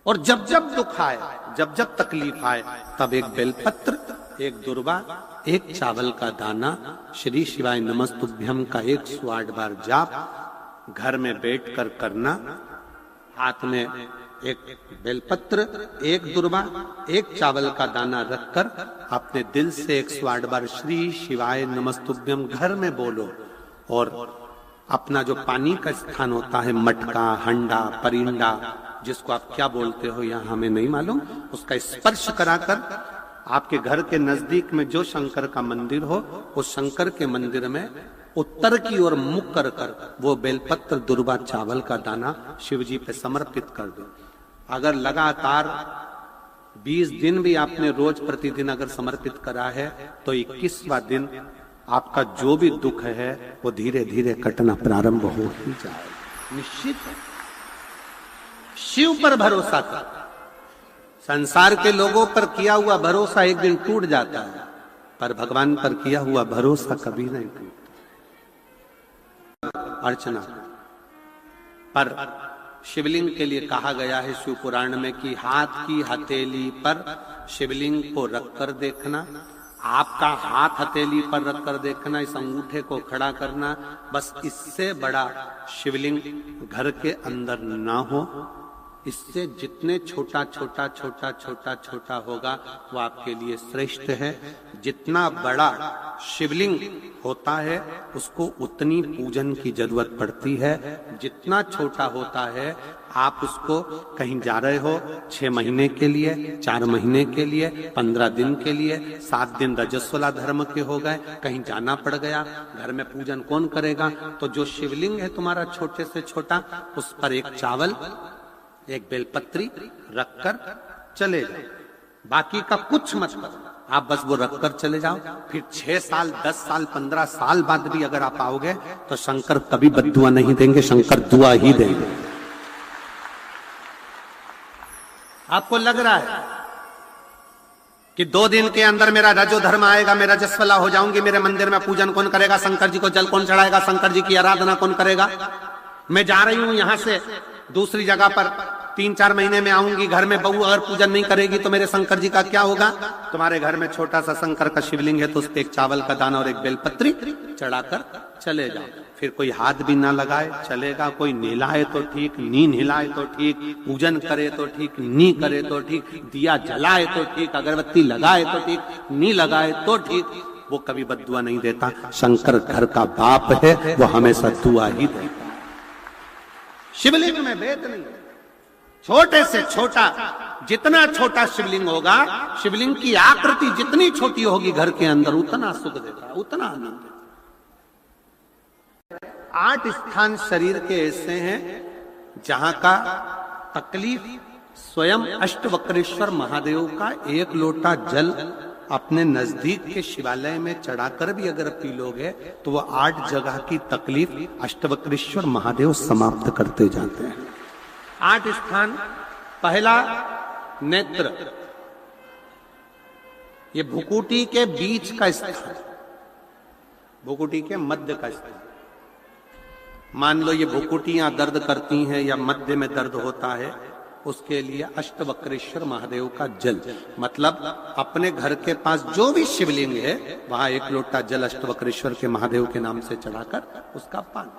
और जब जब दुख आए, जब जब तकलीफ आए, तब एक बेलपत्र, एक दुर्वा, एक चावल का दाना, श्री शिवाय नमस्तुभ्यम का 108 बार जाप घर में बैठकर करना। हाथ में एक बेलपत्र, एक दुर्वा, एक चावल का दाना रखकर अपने दिल से 108 बार श्री शिवाय नमस्तुभ्यम घर में बोलो। और अपना जो पानी का स्थान होता है, मटका, हंडा, परिंडा, जिसको आप क्या बोलते हो यहां हमें नहीं मालूम, उसका स्पर्श कराकर आपके घर के नजदीक में जो शंकर का मंदिर हो, उस शंकर के मंदिर में उत्तर की ओर मुख कर कर वो बेलपत्र, दुर्वा, चावल का दाना शिव जी पे समर्पित कर दो। अगर लगातार 20 दिन भी आपने रोज प्रतिदिन अगर समर्पित करा है, तो 21वां दिन आपका जो भी दुख है वो धीरे धीरे कटना प्रारंभ हो ही जाए। निश्चित है। शिव पर भरोसा कर। संसार के लोगों पर किया हुआ भरोसा एक दिन टूट जाता है, पर भगवान पर किया हुआ भरोसा कभी नहीं टूटता। अर्चना पर शिवलिंग के लिए कहा गया है शिव पुराण में कि हाथ की हथेली पर शिवलिंग को रखकर देखना। आपका हाथ हथेली पर रखकर देखना, इस अंगूठे को खड़ा करना, बस इससे बड़ा शिवलिंग घर के अंदर ना हो। इससे जितने छोटा छोटा छोटा छोटा छोटा होगा वो आपके लिए श्रेष्ठ है। जितना बड़ा शिवलिंग होता है उसको उतनी पूजन की जरूरत पड़ती है। जितना छोटा होता है, आप उसको कहीं जा रहे हो 6 महीने के लिए, 4 महीने के लिए, 15 दिन के लिए, 7 दिन रजस्वला धर्म के हो गए, कहीं जाना पड़ गया, घर में पूजन कौन करेगा? तो जो शिवलिंग है तुम्हारा छोटे से छोटा, उस पर एक चावल, एक बेलपत्री रखकर चले जाओ। बाकी का कुछ मत करो, आप बस वो रखकर चले जाओ। फिर 6 साल, 10 साल, 15 साल बाद भी अगर आप आओगे तो शंकर कभी बद्दुआ नहीं देंगे, शंकर दुआ ही देंगे। आपको लग रहा है कि 2 दिन के अंदर मेरा रजो धर्म आएगा, मैं रजस्वला हो जाऊंगी, मेरे मंदिर में पूजन कौन करेगा, शंकर जी को जल कौन चढ़ाएगा, शंकर जी की आराधना कौन करेगा? मैं जा रही हूं यहां से दूसरी जगह पर, 3-4 महीने में आऊंगी, घर में बहू अगर पूजन नहीं करेगी तो मेरे शंकर जी का क्या होगा? तुम्हारे घर में छोटा सा शंकर का शिवलिंग है तो उस पे एक चावल का दाना और एक बेलपत्री चढ़ाकर चले जाओ। फिर कोई हाथ भी ना लगाए चलेगा, कोई नहलाए तो ठीक, नी नहलाए तो ठीक, पूजन करे तो ठीक, नी करे तो ठीक, दिया जलाए तो ठीक, अगरबत्ती लगाए तो ठीक, नी लगाए तो ठीक, वो कभी बद्दुआ नहीं देता। शंकर घर का बाप है, वो हमेशा दुआ ही देता। शिवलिंग में भेद नहीं। छोटे से छोटा, जितना छोटा शिवलिंग होगा, शिवलिंग की आकृति जितनी छोटी होगी घर के अंदर, उतना सुख देता, उतना आनंद देता। 8 स्थान शरीर के ऐसे हैं जहां का तकलीफ स्वयं अष्टवक्रेश्वर महादेव का 1 लोटा जल अपने नजदीक के शिवालय में चढ़ाकर भी अगर पी लोगे तो वो 8 जगह की तकलीफ अष्टवक्रेश्वर महादेव समाप्त करते जाते हैं। 8 स्थान। पहला नेत्र, ये भुकुटी के बीच का स्थान, भुकुटी के मध्य का स्थान। मान लो ये भुकुटियां दर्द करती हैं या मध्य में दर्द होता है, उसके लिए अष्टवक्रेश्वर महादेव का जल, मतलब अपने घर के पास जो भी शिवलिंग है वहां 1 लोटा जल अष्टवक्रेश्वर के महादेव के नाम से चढ़ाकर उसका पान,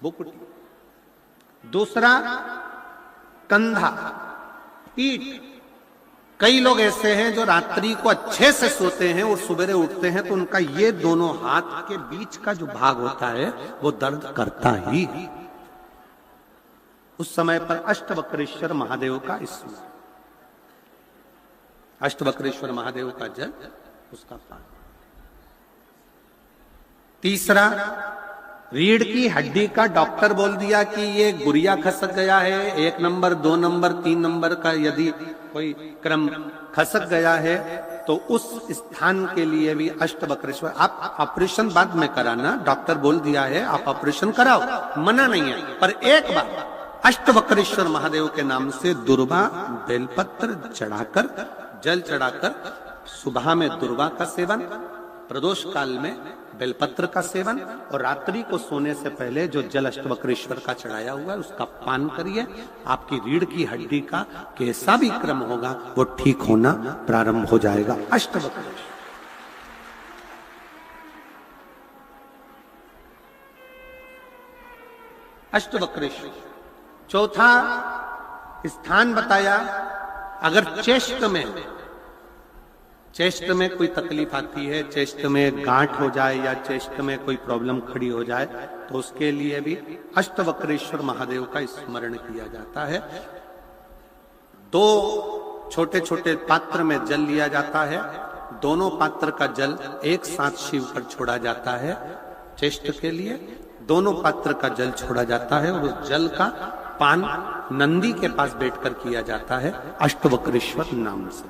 भुकुटी। दूसरा कंधा, पीठ। कई लोग ऐसे हैं जो रात्रि को अच्छे से सोते हैं और सुबह उठते हैं तो उनका ये दोनों हाथ के बीच का जो भाग होता है वो दर्द करता ही। उस समय पर अष्टवक्रेश्वर महादेव का स्मरण, अष्टवक्रेश्वर महादेव का जल, उसका पान। तीसरा, रीढ़ की हड्डी का डॉक्टर बोल दिया कि ये गुरिया खसक गया है, 1 नंबर, 2 नंबर, 3 नंबर का यदि कोई क्रम खसक गया है तो उस स्थान के लिए भी अष्टवक्रेश्वर। आप ऑपरेशन बाद में कराना, डॉक्टर बोल दिया है आप ऑपरेशन कराओ, मना नहीं है, पर एक बार अष्टवक्रेश्वर महादेव के नाम से दुर्वा, बेलपत्र चढ़ाकर, जल चढ़ाकर, सुबह में दुर्वा का सेवन, प्रदोष काल में बेलपत्र का सेवन, और रात्रि को सोने से पहले जो जल अष्टवक्रेश्वर का चढ़ाया हुआ है उसका पान करिए। आपकी रीढ़ की हड्डी का कैसा भी क्रम होगा वो ठीक होना प्रारंभ हो जाएगा। अष्टवक्रेश्वर अष्टवक्रेश्वर। चौथा स्थान बताया, अगर चेस्ट में कोई तकलीफ आती है, चेस्ट में गांठ हो जाए या चेस्ट में कोई प्रॉब्लम खड़ी हो जाए, तो उसके लिए भी अष्टवक्रेश्वर महादेव का स्मरण किया जाता है। 2 छोटे छोटे पात्र में जल लिया जाता है, दोनों पात्र का जल एक साथ शिव पर छोड़ा जाता है। चेस्ट के लिए दोनों पात्र का जल छोड़ा जाता है और उस जल का पान नंदी के पास बैठकर किया जाता है अष्टवक्रेश्वर नाम से।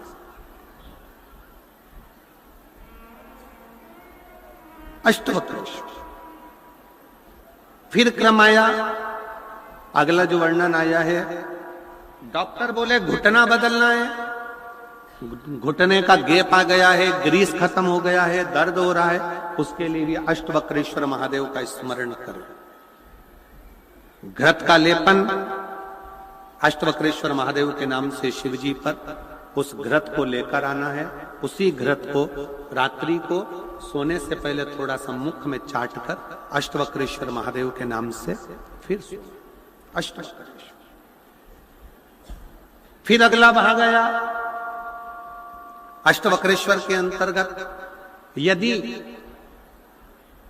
अष्टवक्रेश्वर। फिर क्रम आया, अगला जो वर्णन आया है, डॉक्टर बोले घुटना बदलना है, घुटने का गैप आ गया है, ग्रीस खत्म हो गया है, दर्द हो रहा है, उसके लिए भी अष्टवक्रेश्वर महादेव का स्मरण करें। घृत का लेपन अष्टवक्रेश्वर महादेव के नाम से शिवजी पर उस घृत को लेकर आना है। उसी घृत को रात्रि को सोने से पहले थोड़ा सा मुख में चाट कर अष्टवक्रेश्वर महादेव के नाम से फिर अष्टवक्रेश्वर। फिर अगला भाग आया अष्टवक्रेश्वर के अंतर्गत, यदि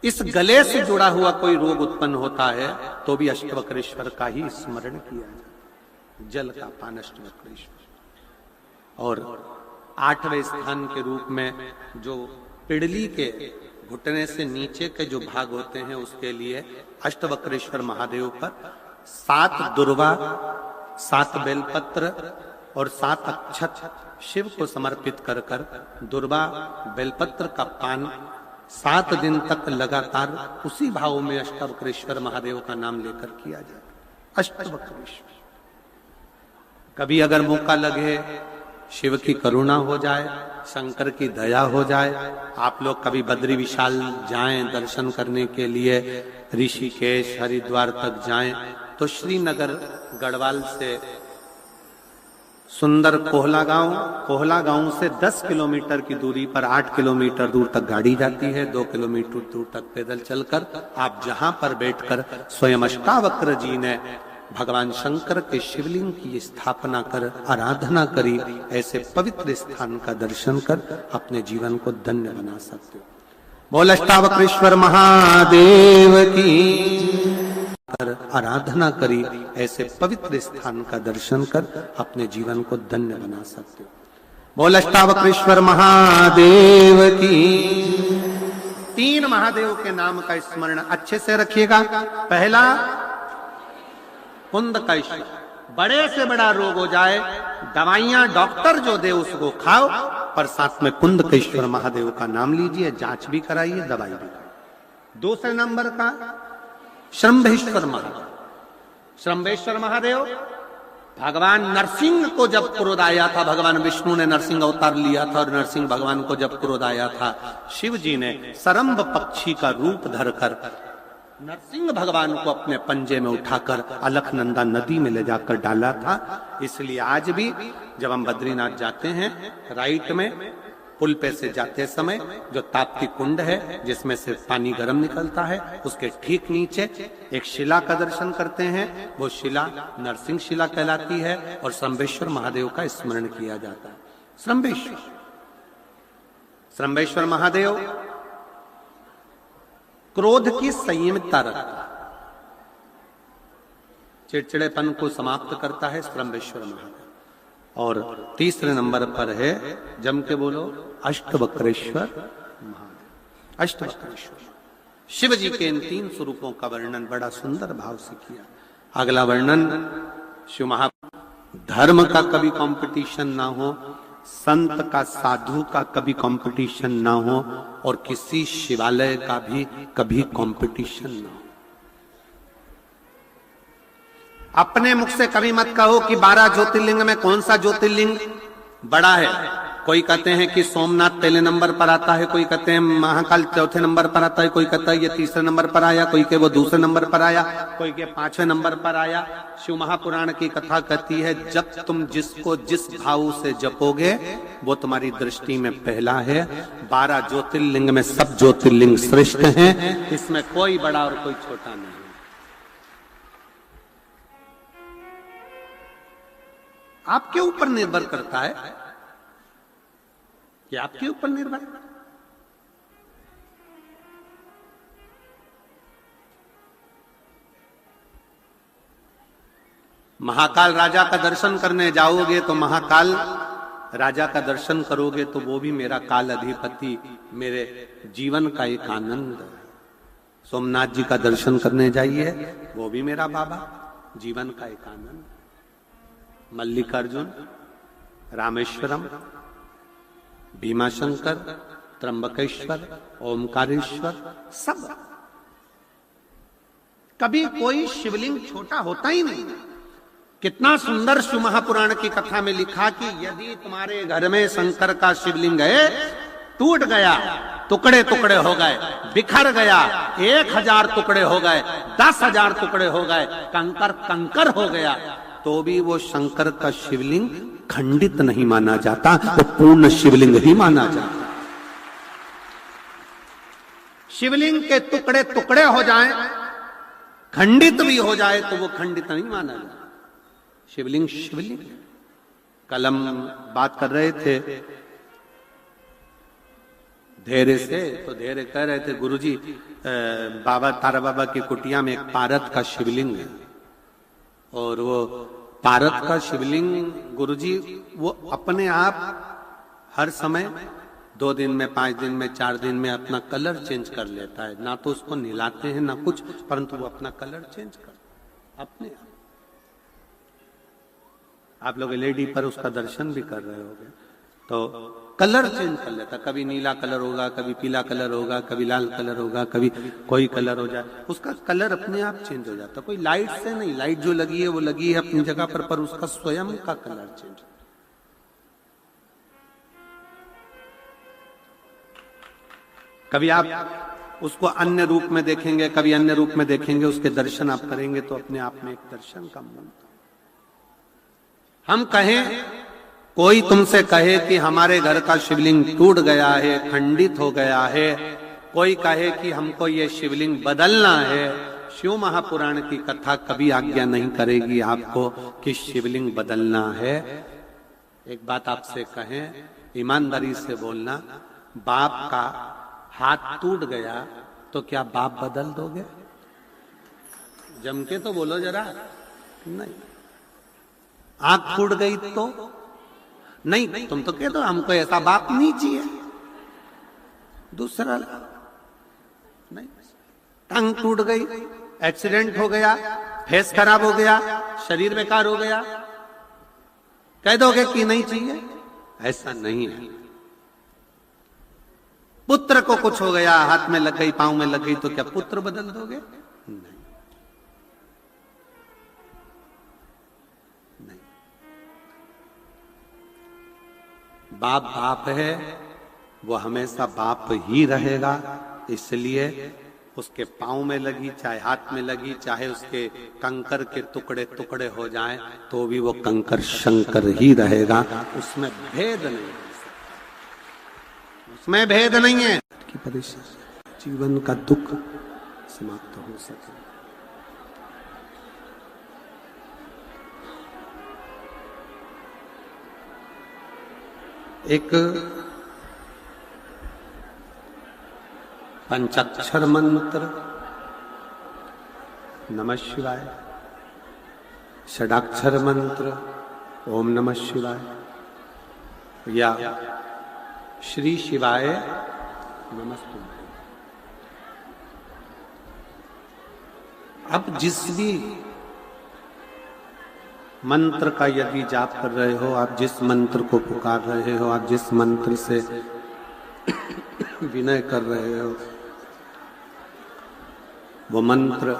इस गले से जुड़ा हुआ कोई रोग उत्पन्न होता है तो भी अष्टवक्रेश्वर का ही स्मरण किया जाए। जल का पान अष्टवक्रेश्वर। और 8वें स्थान के रूप में जो पिड़ली के घुटने से नीचे के जो भाग होते हैं उसके लिए अष्टवक्रेश्वर महादेव पर 7 दुर्वा, 7 बेलपत्र और 7 अक्षत शिव को समर्पित कर कर दुर्वा बेलपत्र का पान 7 दिन तक लगातार उसी भाव में अष्टवक्रेश्वर महादेव का नाम लेकर किया जाए। अष्टवक्रेश्वर। कभी अगर मौका लगे, शिव की करुणा हो जाए, शंकर की दया हो जाए, आप लोग कभी बद्री विशाल जाएं दर्शन करने के लिए, ऋषिकेश हरिद्वार तक जाएं, तो श्रीनगर गढ़वाल से सुंदर कोहला गांव से 10 किलोमीटर की दूरी पर 8 किलोमीटर दूर तक गाड़ी जाती है, 2 किलोमीटर दूर तक पैदल चलकर आप जहां पर बैठकर स्वयं अष्टावक्र जी ने भगवान शंकर के शिवलिंग की स्थापना कर आराधना करी, ऐसे पवित्र स्थान का दर्शन कर अपने जीवन को धन्य बना सकते हो। बोल अष्टावक्रेश्वर महादेव की। कर आराधना करी, ऐसे पवित्र स्थान का दर्शन कर अपने जीवन को धन्य बना सकते हो। बोल अष्टावक्रेश्वर महादेव की। 3 महादेव के नाम का स्मरण अच्छे से रखिएगा। पहला कुंदकेश्वर, बड़े से बड़ा रोग हो जाए, दवाइयां डॉक्टर जो दे उसको खाओ, पर साथ में कुंदकेश्वर महादेव का नाम लीजिए, जांच भी कराइए, दवाई भी कराइए। 2 नंबर का श्रंभेश्वर महादेव। श्रंभेश्वर महादेव भगवान नरसिंह को जब क्रोध आया था, भगवान विष्णु ने नरसिंह अवतार लिया था और नरसिंह भगवान को जब क्रोध आया था, शिव जी ने सरम्भ पक्षी का रूप धरकर नरसिंह भगवान को अपने पंजे में उठाकर अलकनंदा नदी में ले जाकर डाला था। इसलिए आज भी जब हम बद्रीनाथ जाते हैं, राइट में पुल पे से जाते समय जो ताप्ती कुंड है जिसमें से पानी गर्म निकलता है, उसके ठीक नीचे एक शिला का दर्शन करते हैं। वो शिला नरसिंह शिला कहलाती है और श्रंभेश्वर महादेव का स्मरण किया जाता है। श्रंभेश्वर महादेव क्रोध की संयमितता रखता है, चिड़चिड़ेपन को समाप्त करता है श्रंभेश्वर महादेव। और 3 नंबर पर है, जम के बोलो, अष्टवक्रेश्वर महादेव। अष्टवक्रेश्वर शिव जी के इन 3 स्वरूपों का वर्णन बड़ा सुंदर भाव से किया। अगला वर्णन शिव महा धर्म का कभी कंपटीशन ना हो, संत का साधु का कभी कंपटीशन ना हो, और किसी शिवालय का भी कभी कंपटीशन ना हो। अपने मुख से कभी मत कहो कि 12 ज्योतिर्लिंग में कौन सा ज्योतिर्लिंग बड़ा है, कोई कहते हैं कि सोमनाथ पहले नंबर पर आता है, कोई कहते हैं महाकाल चौथे नंबर पर आता है, कोई कहता है ये तीसरे नंबर पर आया, कोई के वो दूसरे नंबर पर आया, कोई के पांचवें नंबर पर आया। शिव महापुराण की कथा कहती है जब तुम जिसको जिस भाव से जपोगे वो तुम्हारी दृष्टि में पहला है। 12 ज्योतिर्लिंग में सब ज्योतिर्लिंग श्रेष्ठ हैं, इसमें कोई बड़ा और कोई छोटा नहीं। आपके ऊपर निर्भर करता है, ये आपके ऊपर निर्भर। महाकाल राजा का दर्शन करने जाओगे तो महाकाल राजा का दर्शन करोगे तो वो भी मेरा काल अधिपति, मेरे जीवन का एक आनंद। सोमनाथ जी का दर्शन करने जाइए, वो भी मेरा बाबा, जीवन का एक आनंद। मल्लिकार्जुन, रामेश्वरम, भीमाशंकर, त्र्यंबकेश्वर, ओमकारेश्वर, सब। कभी कोई शिवलिंग छोटा होता ही नहीं। कितना सुंदर शिव महापुराण की कथा में लिखा कि यदि तुम्हारे घर में शंकर का शिवलिंग है, टूट गया, टुकड़े टुकड़े हो गए, बिखर गया, 1000 टुकड़े हो गए, 10,000 टुकड़े हो गए, कंकर कंकर हो गया, तो भी वो शंकर का शिवलिंग खंडित नहीं माना जाता, वो पूर्ण शिवलिंग ही माना जाता। शिवलिंग के टुकड़े टुकड़े हो जाएं, खंडित भी हो जाए तो वो खंडित नहीं माना जाता। शिवलिंग शिवलिंग। कल हम बात कर रहे थे धैर्य से, तो धैर्य कह रहे थे गुरुजी बाबा तारा बाबा की कुटिया में एक पारद का शिवलिंग है, और वो पारद का शिवलिंग गुरुजी वो अपने आप हर समय 2 दिन में, 5 दिन में, 4 दिन में अपना कलर चेंज कर लेता है। ना तो उसको नहलाते हैं ना कुछ, परंतु वो अपना कलर चेंज कर अपने आप लोग एलईडी पर उसका दर्शन भी कर रहे होंगे, तो कलर चेंज कर लेता। कभी नीला कलर होगा, कभी पीला कलर होगा, कभी लाल कलर होगा, कभी कोई कलर हो जाए, उसका कलर अपने आप चेंज हो जाता। कोई लाइट से नहीं, लाइट जो लगी है वो लगी है अपनी जगह पर उसका स्वयं का कलर चेंज। कभी आप उसको अन्य रूप में देखेंगे, कभी अन्य रूप में देखेंगे, उसके दर्शन आप करेंगे तो अपने आप में एक दर्शन का मन। हम कहें, कोई तुमसे कहे कि हमारे घर का शिवलिंग टूट गया है, खंडित हो गया है, कोई कहे कि हमको ये शिवलिंग बदलना है, शिव महापुराण की कथा कभी आज्ञा नहीं करेगी आपको कि शिवलिंग बदलना है। एक बात आपसे कहें, ईमानदारी से बोलना, बाप का हाथ टूट गया तो क्या बाप बदल दोगे? जम के तो बोलो जरा। नहीं। आंख फूट गई तो नहीं, तुम तो कह दो हमको ऐसा बाप नहीं चाहिए, दूसरा नहीं। टंग टूट गई, एक्सीडेंट हो गया, फेस खराब हो गया, शरीर बेकार हो गया, कह दोगे कि नहीं चाहिए? ऐसा नहीं है। पुत्र को कुछ हो गया, हाथ में लग गई, पांव में लग गई, तो क्या पुत्र बदल दोगे? नहीं। बाप बाप है, वो हमेशा बाप ही रहेगा। इसलिए उसके पांव में लगी, चाहे हाथ में लगी, चाहे उसके कंकर के टुकड़े टुकड़े हो जाएं, तो भी वो कंकर शंकर ही रहेगा। उसमें भेद नहीं है, उसमें भेद नहीं है कि परेशानी, जीवन का दुख समाप्त हो सके। एक पंचाक्षर मंत्र नमः शिवाय, षडाक्षर मंत्र ओम नमः शिवाय, या श्री शिवाय नमस्तुभ्यं। अब जिस भी मंत्र का यदि जाप कर रहे हो, आप जिस मंत्र को पुकार रहे हो, आप जिस मंत्र से विनय कर रहे हो, वो मंत्र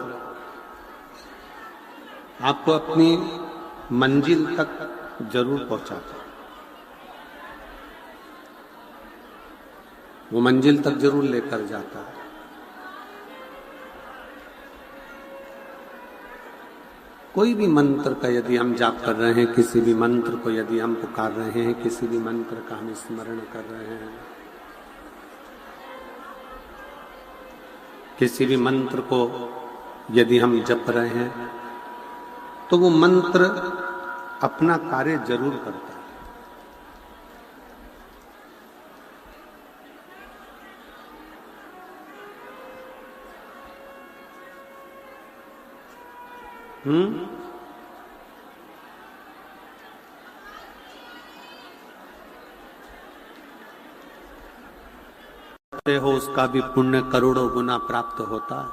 आपको अपनी मंजिल तक जरूर पहुंचाता। वो मंजिल तक जरूर लेकर जाता है। कोई भी मंत्र का यदि हम जाप कर रहे हैं, किसी भी मंत्र को यदि हम पुकार रहे हैं, किसी भी मंत्र का हम स्मरण कर रहे हैं, किसी भी मंत्र को यदि हम जप रहे हैं, तो वो मंत्र अपना कार्य जरूर करता है। हो उसका भी पुण्य करोड़ों गुना प्राप्त होता है,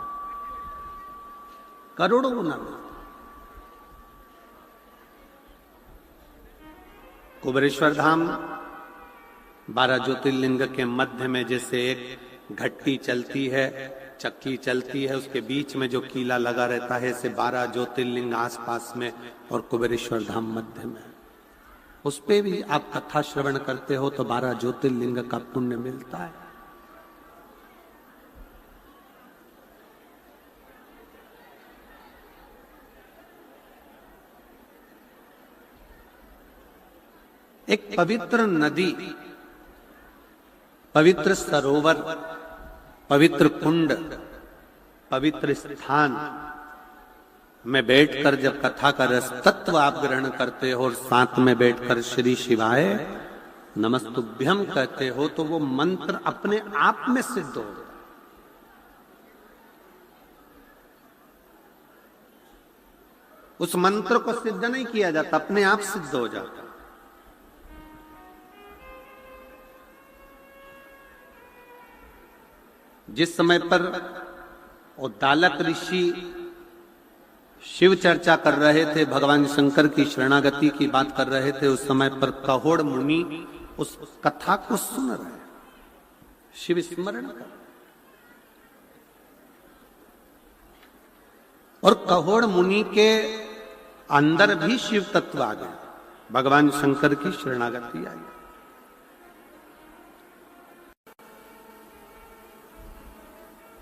करोड़ों गुना। कुबेरेश्वर धाम 12 ज्योतिर्लिंग के मध्य में जैसे एक घट्टी चलती है, चक्की चलती है, उसके बीच में जो कीला लगा रहता है, ऐसे 12 ज्योतिर्लिंग आसपास में और कुबेरेश्वर धाम मध्य में। उस पे भी आप कथा श्रवण करते हो तो 12 ज्योतिर्लिंग का पुण्य मिलता है। एक पवित्र नदी, पवित्र सरोवर, पवित्र कुंड, पवित्र स्थान में बैठकर जब कथा का रस तत्व आप ग्रहण करते हो और साथ में बैठकर श्री शिवाय नमस्तुभ्यम कहते हो, तो वो मंत्र अपने आप में सिद्ध हो जाता। उस मंत्र को सिद्ध नहीं किया जाता, अपने आप सिद्ध हो जाता। जिस समय पर उद्दालक ऋषि शिव चर्चा कर रहे थे, भगवान शंकर की शरणागति की बात कर रहे थे, उस समय पर कहोड़ मुनि उस कथा को सुन रहे, शिव स्मरण कर। और कहोड़ मुनि के अंदर भी शिव तत्व आ गए, भगवान शंकर की शरणागति आई।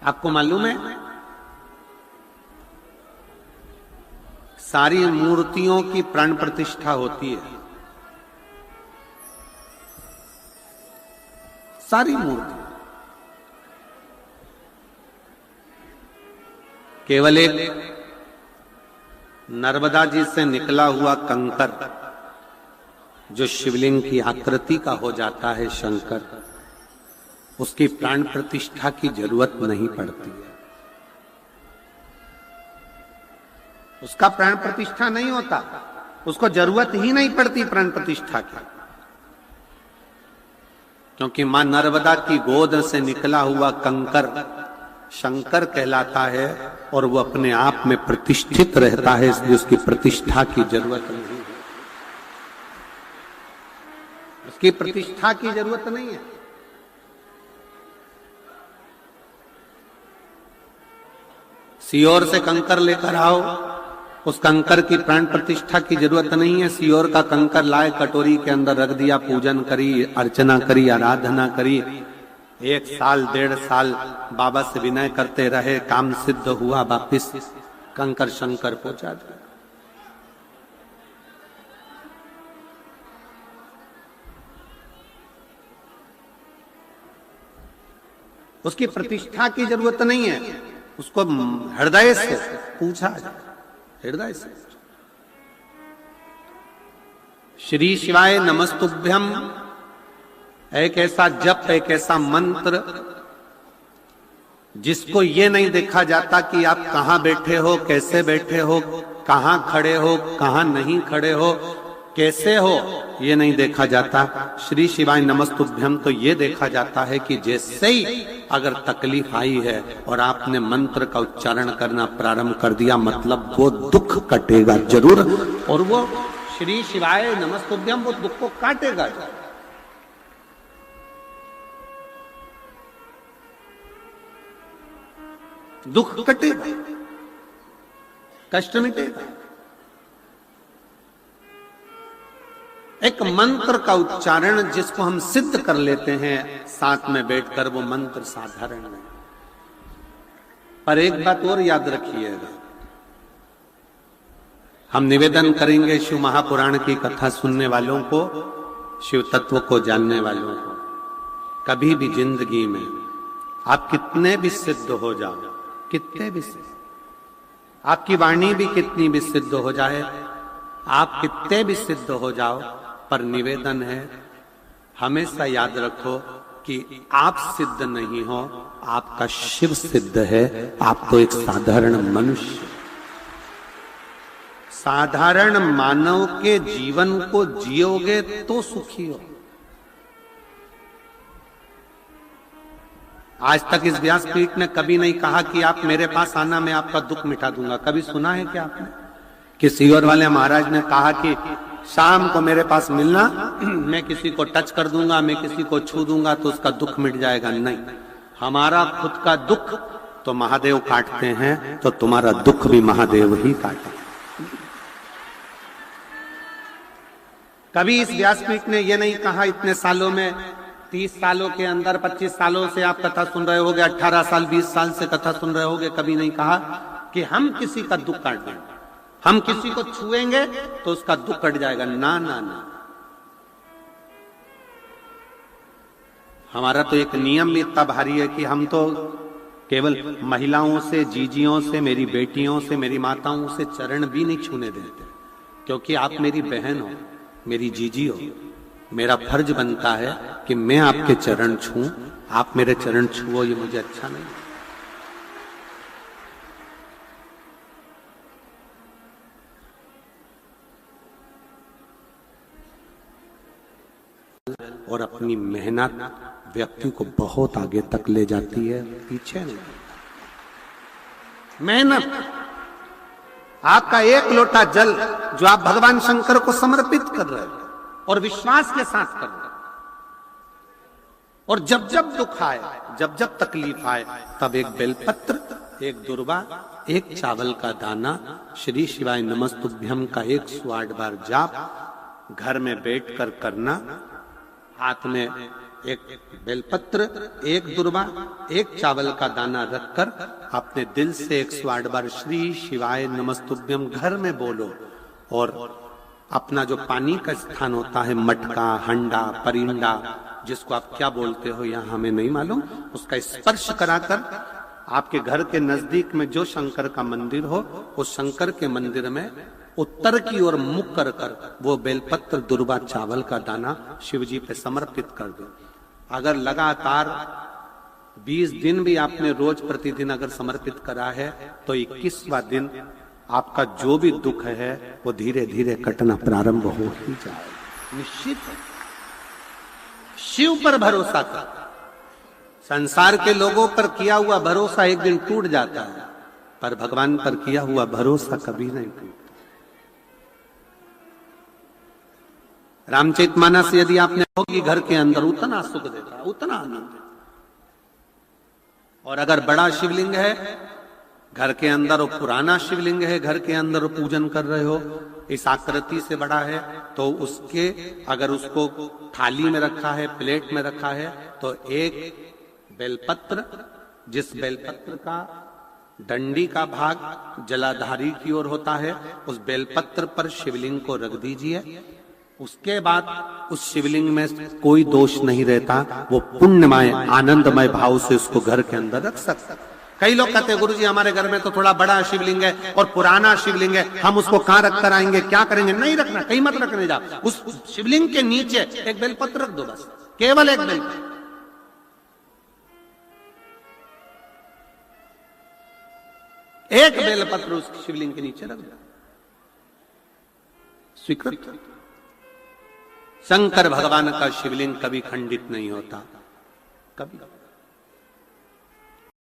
आपको मालूम है, सारी मूर्तियों की प्राण प्रतिष्ठा होती है, सारी मूर्ति। केवल एक नर्मदा जी से निकला हुआ कंकर जो शिवलिंग की आकृति का हो जाता है शंकर, उसकी प्राण प्रतिष्ठा की जरूरत नहीं पड़ती है। उसका प्राण प्रतिष्ठा नहीं होता, उसको जरूरत ही नहीं पड़ती प्राण प्रतिष्ठा की, क्योंकि मां नर्मदा की गोद से निकला हुआ कंकर शंकर कहलाता है और वो अपने आप में प्रतिष्ठित रहता है, इसलिए उसकी प्रतिष्ठा की जरूरत नहीं है। उसकी प्रतिष्ठा की जरूरत नहीं है। सियोर से कंकर लेकर आओ, उस कंकर की प्राण प्रतिष्ठा की जरूरत नहीं है। सियोर का कंकर लाए, कटोरी के अंदर रख दिया, पूजन करी, अर्चना करी, आराधना करी, 1 साल 1.5 साल बाबा से विनय करते रहे, काम सिद्ध हुआ, वापिस कंकर शंकर पहुंचा दिया। उसकी प्रतिष्ठा की जरूरत नहीं है, उसको हृदय से पूछा जाए, हृदय से। श्री शिवाय नमस्तुभ्यम एक ऐसा जप, एक ऐसा मंत्र जिसको ये नहीं देखा जाता कि आप कहां बैठे हो, कैसे बैठे हो, कहां खड़े हो, कहां नहीं खड़े हो, कैसे हो, ये नहीं देखा जाता। श्री शिवाय नमस्तुभ्यम तो ये देखा जाता है कि जैसे ही अगर तकलीफ आई है और आपने मंत्र का उच्चारण करना प्रारंभ कर दिया, मतलब वो दुख कटेगा जरूर, और वो श्री शिवाय नमस्तुभ्यम वो दुख को काटेगा। दुख कटेगा, कष्ट मिटेगा। एक मंत्र का उच्चारण जिसको हम सिद्ध कर लेते हैं साथ में बैठकर, वो मंत्र साधारण नहीं। पर एक बात और याद रखिएगा, हम निवेदन करेंगे शिव महापुराण की कथा सुनने वालों को, शिव तत्व को जानने वालों को, कभी भी जिंदगी में आप कितने भी सिद्ध हो जाओ, कितने भी सिद्ध, आपकी वाणी भी कितनी भी सिद्ध हो जाए, आप कितने भी सिद्ध हो जाओ, पर निवेदन है हमेशा याद रखो कि आप सिद्ध नहीं हो, आपका शिव सिद्ध है। आप तो एक साधारण मनुष्य, साधारण मानव के जीवन को जियोगे तो सुखी हो। आज तक इस व्यासपीठ ने कभी नहीं कहा कि आप मेरे पास आना, मैं आपका दुख मिटा दूंगा। कभी सुना है क्या आपने? किसी और वाले महाराज ने कहा कि शाम को मेरे पास मिलना, मैं किसी को टच कर दूंगा, मैं किसी को छू दूंगा तो उसका दुख मिट जाएगा? नहीं, हमारा खुद का दुख तो महादेव काटते हैं, तो तुम्हारा दुख भी महादेव ही काटे। कभी इस व्यासपीठ ने यह नहीं कहा, इतने सालों में 30 सालों के अंदर 25 सालों से आप कथा सुन रहे होगे, 18 साल 20 साल से कथा सुन रहे होगे, कभी नहीं कहा कि हम किसी का दुख काट देंगे, हम किसी को छुएंगे तो उसका दुख कट जाएगा। ना ना ना, हमारा तो एक नियम भी इतना भारी है कि हम तो केवल महिलाओं से, जीजियों से, मेरी बेटियों से, मेरी माताओं से चरण भी नहीं छूने देते, क्योंकि आप मेरी बहन हो, मेरी जीजी हो। मेरा फर्ज बनता है कि मैं आपके चरण छूं, आप मेरे चरण छुओ, ये मुझे अच्छा नहीं। और अपनी मेहनत व्यक्ति को बहुत आगे तक ले जाती है, पीछे नहीं। मेहनत, आपका एक लोटा जल जो आप भगवान शंकर को समर्पित कर रहे हो और विश्वास के साथ कर रहे हो, और जब जब दुख आए, जब जब तकलीफ आए, तब एक बेलपत्र, एक दुर्वा, एक चावल का दाना, श्री शिवाय नमस्तुभ्यम का 108 बार जाप घर में बैठकर करना। हाथ में एक बेलपत्र, एक दुर्वा, एक चावल का दाना रखकर अपने दिल से 108 बार श्री शिवाय नमस्तुभ्यम घर में बोलो। और अपना जो पानी का स्थान होता है, मटका, हंडा, परिंडा, जिसको आप क्या बोलते हो यहां हमें नहीं मालूम, उसका स्पर्श कराकर आपके घर के नजदीक में जो शंकर का मंदिर हो, उस शंकर के मंदिर में उत्तर की ओर मुख कर कर वो बेलपत्र, दुर्वा, चावल का दाना शिव जी पे समर्पित कर दो। अगर लगातार 20 दिन भी आपने रोज प्रतिदिन अगर समर्पित करा है, तो 21वां दिन आपका जो भी दुख है वो धीरे धीरे कटना प्रारंभ हो ही जाए। निश्चित शिव पर भरोसा कर। संसार के लोगों पर किया हुआ भरोसा एक दिन टूट जाता है, पर भगवान पर किया हुआ भरोसा कभी नहीं टूटता। रामचरितमानस यदि आपने होगी घर के अंदर, उतना सुख देता है, उतना आनंद देता। और अगर बड़ा शिवलिंग है घर के अंदर, और पुराना शिवलिंग है घर के अंदर, पूजन कर रहे हो, इस आकृति से बड़ा है, तो उसके अगर उसको थाली में रखा है, प्लेट में रखा है, तो एक बेलपत्र, जिस बेलपत्र का डंडी का भाग जलाधारी की ओर होता है, उस बेलपत्र पर शिवलिंग को रख दीजिए। उसके बाद उस शिवलिंग में कोई दोष नहीं रहता, वो पुण्यमय आनंदमय भाव से उसको घर के अंदर रख सकता। कई लोग कहते हैं गुरुजी हमारे घर में तो थोड़ा बड़ा शिवलिंग है और पुराना शिवलिंग है, हम उसको कहां रख कर आएंगे, क्या करेंगे? नहीं रखना, कहीं मत रखने जा, उस शिवलिंग के नीचे एक बेलपत्र रख दो, बस केवल एक बेलपत्र। एक बेलपत्र उस शिवलिंग के नीचे रख दो, स्वीकृत। शंकर भगवान का शिवलिंग कभी खंडित नहीं होता, कभी।